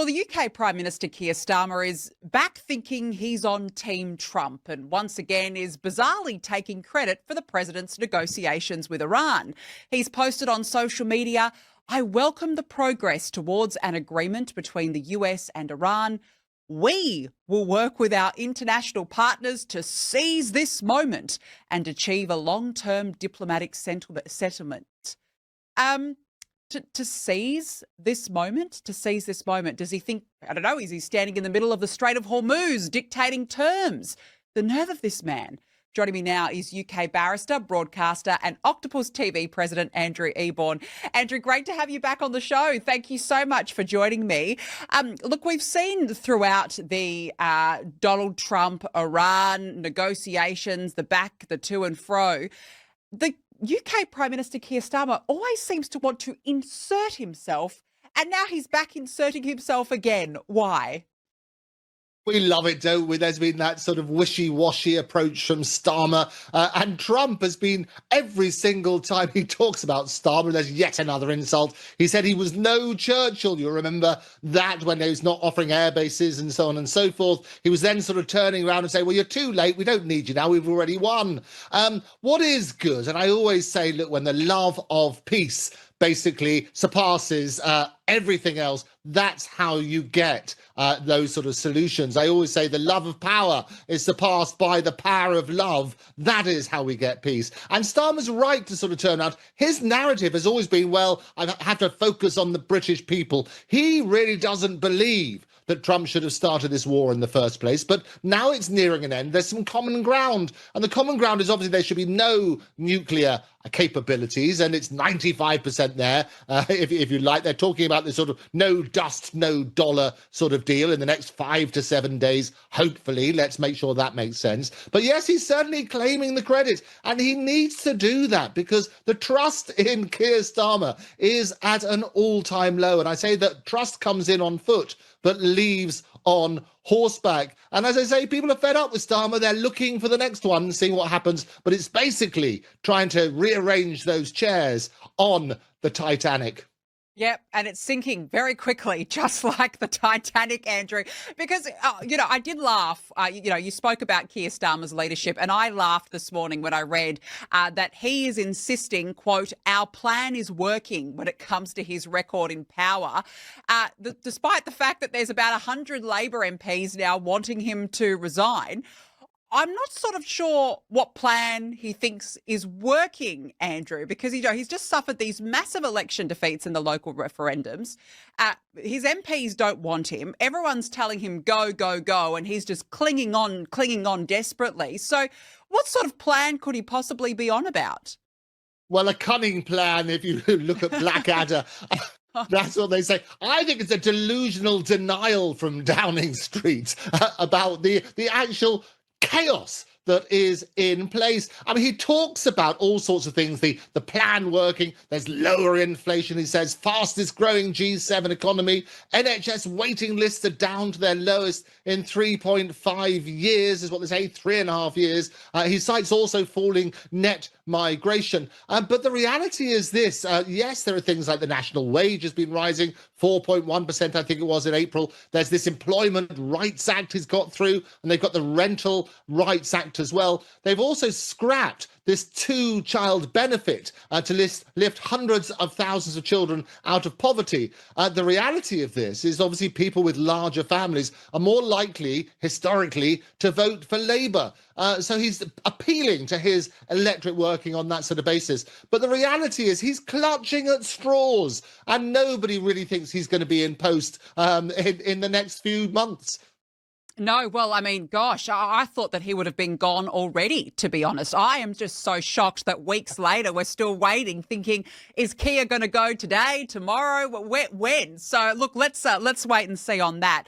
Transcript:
Well, the UK Prime Minister Keir Starmer is back thinking he's on Team Trump and once again is bizarrely taking credit for the president's negotiations with Iran. He's posted on social media, "I welcome the progress towards an agreement between the US and Iran. We will work with our international partners to seize this moment and achieve a long-term diplomatic settlement." To seize this moment? To seize this moment? Does he think, I don't know, is he standing in the middle of the Strait of Hormuz dictating terms? The nerve of this man. Joining me now is UK barrister, broadcaster and Octopus TV president Andrew Eborn. Andrew, great to have you back on the show. Thank you so much for joining me. Look, we've seen throughout the Donald Trump, Iran negotiations, the to and fro, the UK Prime Minister Keir Starmer always seems to want to insert himself, and now he's back inserting himself again. Why? We love it, don't we? There's been that sort of wishy-washy approach from Starmer, and Trump has been, every single time he talks about Starmer, there's yet another insult. He said he was no Churchill. You remember that, when he was not offering air bases and so on and so forth. He was then sort of turning around and saying, well, you're too late. We don't need you now. We've already won. What is good, and I always say, look, when the love of peace basically surpasses everything else, that's how you get those sort of solutions. I always say the love of power is surpassed by the power of love. That is how we get peace. And Starmer's right to sort of turn out. His narrative has always been, well, I have to focus on the British people. He really doesn't believe that Trump should have started this war in the first place. But now it's nearing an end. There's some common ground. And the common ground is obviously there should be no nuclear capabilities, and it's 95% there, if you like. They're talking about this sort of no dust, no dollar sort of deal in the next 5 to 7 days, hopefully. Let's make sure that makes sense. But yes, he's certainly claiming the credit, and he needs to do that because the trust in Keir Starmer is at an all-time low. And I say that trust comes in on foot, but leaves on horseback. And as I say, people are fed up with Starmer. They're looking for the next one, seeing what happens. But it's basically trying to rearrange those chairs on the Titanic. Yep, and it's sinking very quickly, just like the Titanic, Andrew. Because, I did laugh. You spoke about Keir Starmer's leadership, and I laughed this morning when I read that he is insisting, quote, our plan is working when it comes to his record in power, despite the fact that there's about 100 Labour MPs now wanting him to resign. I'm not sort of sure what plan he thinks is working, Andrew, because, he's just suffered these massive election defeats in the local referendums. His MPs don't want him. Everyone's telling him go, go, go, and he's just clinging on desperately. So what sort of plan could he possibly be on about? Well, a cunning plan, if you look at Blackadder. That's what they say. I think it's a delusional denial from Downing Street about the actual chaos that is in place. I mean, he talks about all sorts of things, the plan working, there's lower inflation, he says, fastest growing G7 economy, NHS waiting lists are down to their lowest in 3.5 years, is what they say, 3.5 years. He cites also falling net migration. But the reality is this, yes, there are things like the national wage has been rising, 4.1%, I think it was in April. There's this Employment Rights Act he's got through, and they've got the Rental Rights Act as well. They've also scrapped this two-child benefit to lift hundreds of thousands of children out of poverty. The reality of this is obviously people with larger families are more likely, historically, to vote for Labour. So he's appealing to his electorate working on that sort of basis. But the reality is he's clutching at straws, and nobody really thinks he's going to be in post in the next few months. No, well, I mean, gosh, I thought that he would have been gone already, to be honest. I am just so shocked that weeks later we're still waiting, thinking, is Keir going to go today, tomorrow, when? So, look, let's wait and see on that.